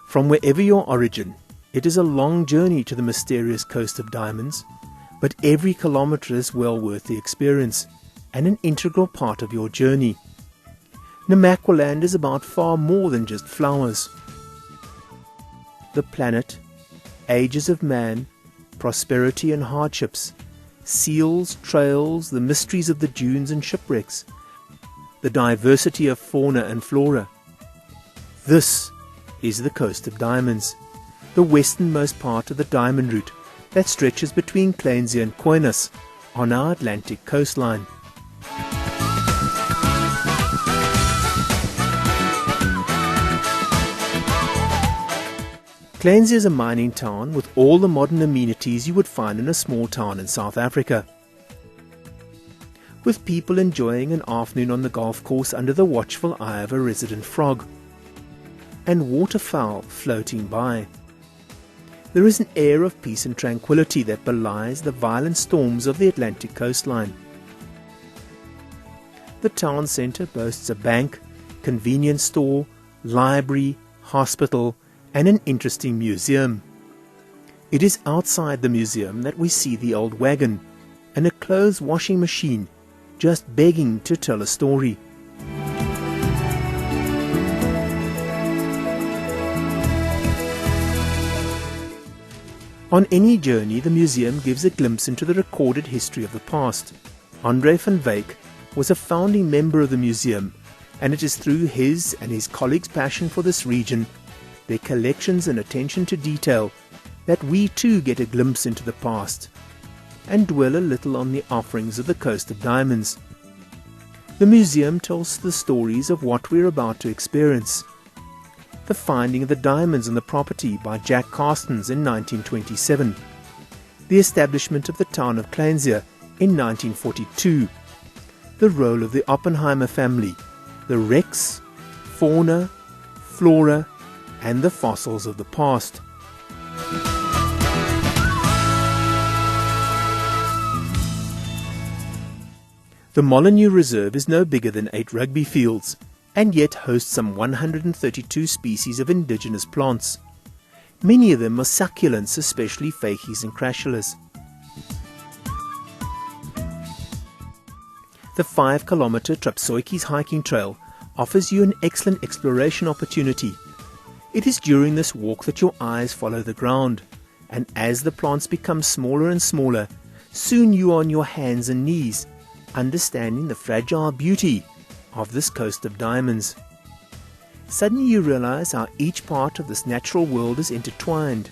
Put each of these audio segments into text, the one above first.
From wherever your origin, it is a long journey to the mysterious coast of diamonds, but every kilometre is well worth the experience and an integral part of your journey. Namaqualand is about far more than just flowers. The planet, ages of man, prosperity and hardships, seals, trails, the mysteries of the dunes and shipwrecks, the diversity of fauna and flora. This is the Coast of Diamonds, the westernmost part of the diamond route that stretches between Kleinzee and Qoinas on our Atlantic coastline. Kleinzee is a mining town with all the modern amenities you would find in a small town in South Africa. With people enjoying an afternoon on the golf course under the watchful eye of a resident frog, and waterfowl floating by. There is an air of peace and tranquility that belies the violent storms of the Atlantic coastline. The town centre boasts a bank, convenience store, library, hospital, and an interesting museum. It is outside the museum that we see the old wagon and a clothes washing machine just begging to tell a story. On any journey, the museum gives a glimpse into the recorded history of the past. André van Wyk was a founding member of the museum, and it is through his and his colleagues' passion for this region, their collections and attention to detail, that we too get a glimpse into the past and dwell a little on the offerings of the Coast of Diamonds. The museum tells the stories of what we're about to experience. The finding of the diamonds on the property by Jack Carstens in 1927, the establishment of the town of Kleinzee in 1942, the role of the Oppenheimer family, the wrecks, fauna, flora, and the fossils of the past. The Molyneux Reserve is no bigger than 8 rugby fields, and yet hosts some 132 species of indigenous plants. Many of them are succulents, especially facies and crassulas. The 5-kilometre Trapsoikis hiking trail offers you an excellent exploration opportunity. It is during this walk that your eyes follow the ground, and as the plants become smaller and smaller, soon you are on your hands and knees, understanding the fragile beauty of this Coast of Diamonds. Suddenly you realize how each part of this natural world is intertwined,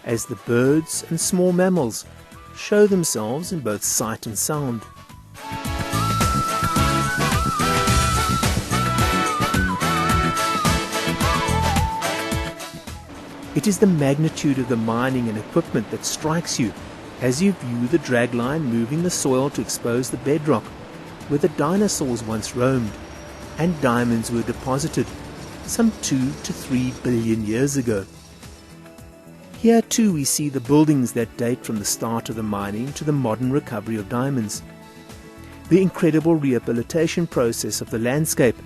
as the birds and small mammals show themselves in both sight and sound. It is the magnitude of the mining and equipment that strikes you as you view the dragline moving the soil to expose the bedrock where the dinosaurs once roamed and diamonds were deposited some 2 to 3 billion years ago. Here too we see the buildings that date from the start of the mining to the modern recovery of diamonds. The incredible rehabilitation process of the landscape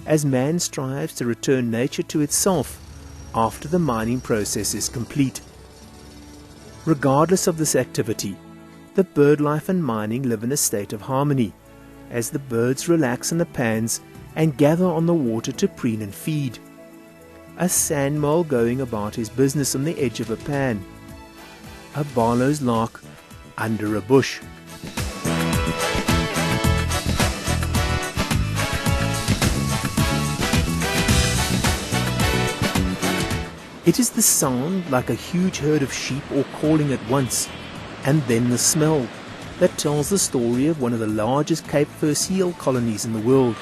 as man strives to return nature to itself after the mining process is complete. Regardless of this activity, the bird life and mining live in a state of harmony, as the birds relax in the pans and gather on the water to preen and feed. A sand mole going about his business on the edge of a pan. A Barlow's lark under a bush. It is the sound, like a huge herd of sheep all calling at once, and then the smell, that tells the story of one of the largest Cape fur seal colonies in the world.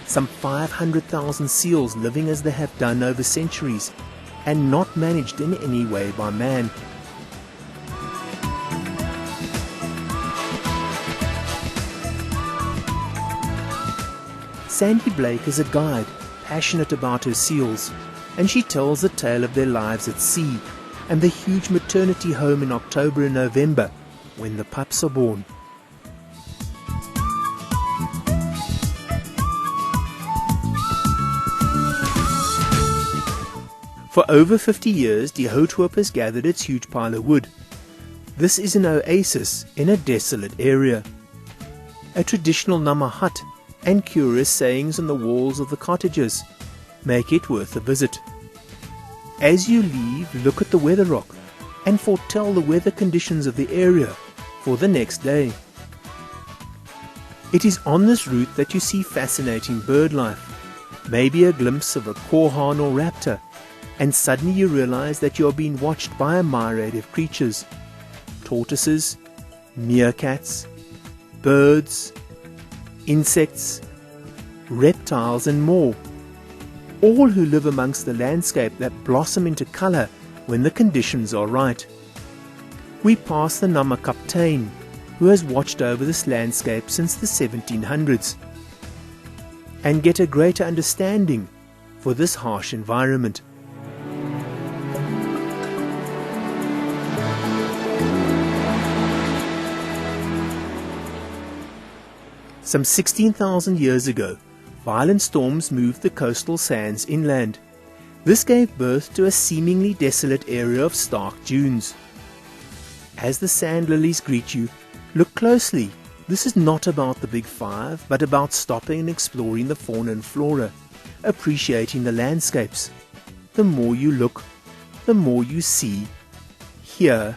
Some 500,000 seals living as they have done over centuries, and not managed in any way by man. Sandy Blake is a guide, passionate about her seals, and she tells the tale of their lives at sea and the huge maternity home in October and November when the pups are born. For over 50 years, Die Houthoop has gathered its huge pile of wood. This is an oasis in a desolate area. A traditional Nama hut and curious sayings on the walls of the cottages make it worth a visit. As you leave, look at the weather rock and foretell the weather conditions of the area for the next day. It is on this route that you see fascinating bird life, maybe a glimpse of a korhaan or raptor, and suddenly you realize that you are being watched by a myriad of creatures: tortoises, meerkats, birds, insects, reptiles and more, all who live amongst the landscape that blossom into color when the conditions are right. We pass the Nama Kaptein, who has watched over this landscape since the 1700s, and get a greater understanding for this harsh environment. Some 16,000 years ago, violent storms moved the coastal sands inland. This gave birth to a seemingly desolate area of stark dunes. As the sand lilies greet you, look closely. This is not about the big five, but about stopping and exploring the fauna and flora, appreciating the landscapes. The more you look, the more you see, hear,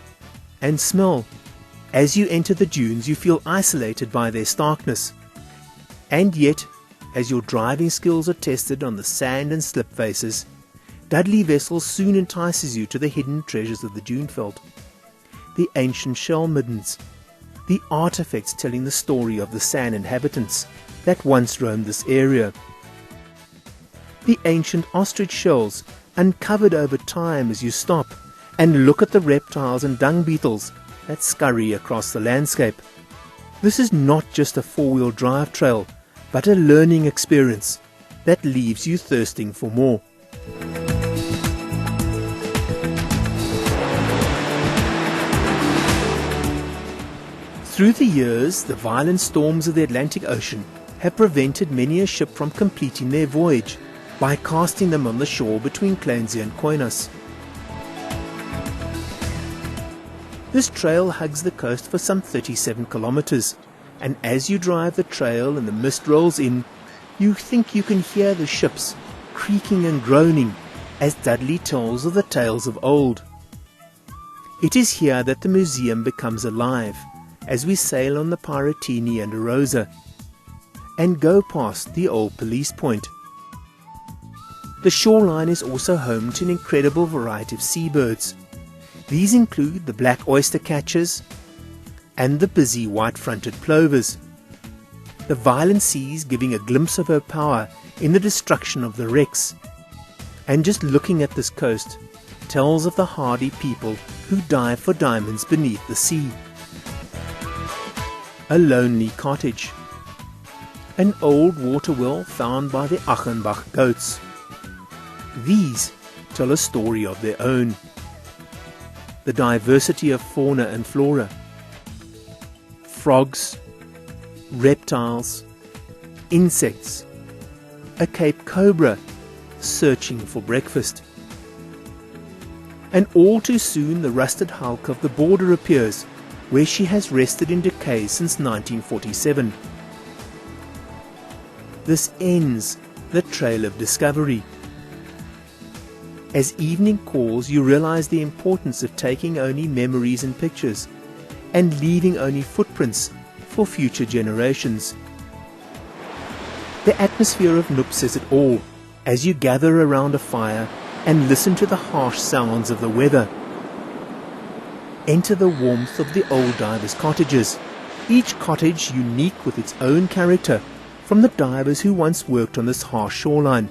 and smell. As you enter the dunes, you feel isolated by their starkness. And yet, as your driving skills are tested on the sand and slip faces, Dudley Wessels soon entices you to the hidden treasures of the Duneveld. The ancient shell middens, the artifacts telling the story of the sand inhabitants that once roamed this area. The ancient ostrich shells uncovered over time as you stop and look at the reptiles and dung beetles that scurry across the landscape. This is not just a four-wheel drive trail, but a learning experience that leaves you thirsting for more. Through the years, the violent storms of the Atlantic Ocean have prevented many a ship from completing their voyage by casting them on the shore between Kleinsee and Khoinas. This trail hugs the coast for some 37 kilometers, and as you drive the trail and the mist rolls in, you think you can hear the ships creaking and groaning as Dudley tells of the tales of old. It is here that the museum becomes alive as we sail on the Piratini and Arosa and go past the old police point. The shoreline is also home to an incredible variety of seabirds. These include the black oyster catchers and the busy white-fronted plovers. The violent seas giving a glimpse of her power in the destruction of the wrecks. And just looking at this coast tells of the hardy people who dive for diamonds beneath the sea. A lonely cottage. An old water well found by the Achenbach goats. These tell a story of their own. The diversity of fauna and flora. Frogs, reptiles, insects, a Cape cobra searching for breakfast. And all too soon the rusted hulk of the border appears, where she has rested in decay since 1947. This ends the trail of discovery. As evening calls, you realize the importance of taking only memories and pictures, and leaving only footprints for future generations. The atmosphere of Noop says it all, as you gather around a fire and listen to the harsh sounds of the weather. Enter the warmth of the old divers' cottages, each cottage unique with its own character, from the divers who once worked on this harsh shoreline,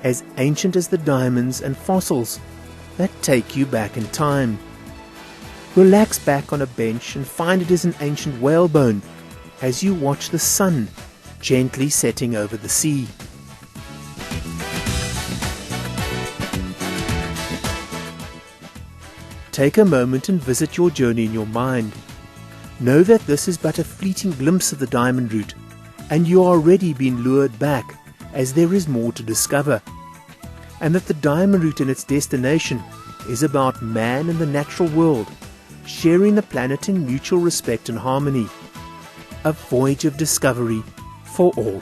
as ancient as the diamonds and fossils that take you back in time. Relax back on a bench and find it is an ancient whalebone as you watch the sun gently setting over the sea. Take a moment and visit your journey in your mind. Know that this is but a fleeting glimpse of the diamond route, and you are already being lured back as there is more to discover. and that the diamond route and its destination is about man and the natural world, sharing the planet in mutual respect and harmony. A voyage of discovery for all.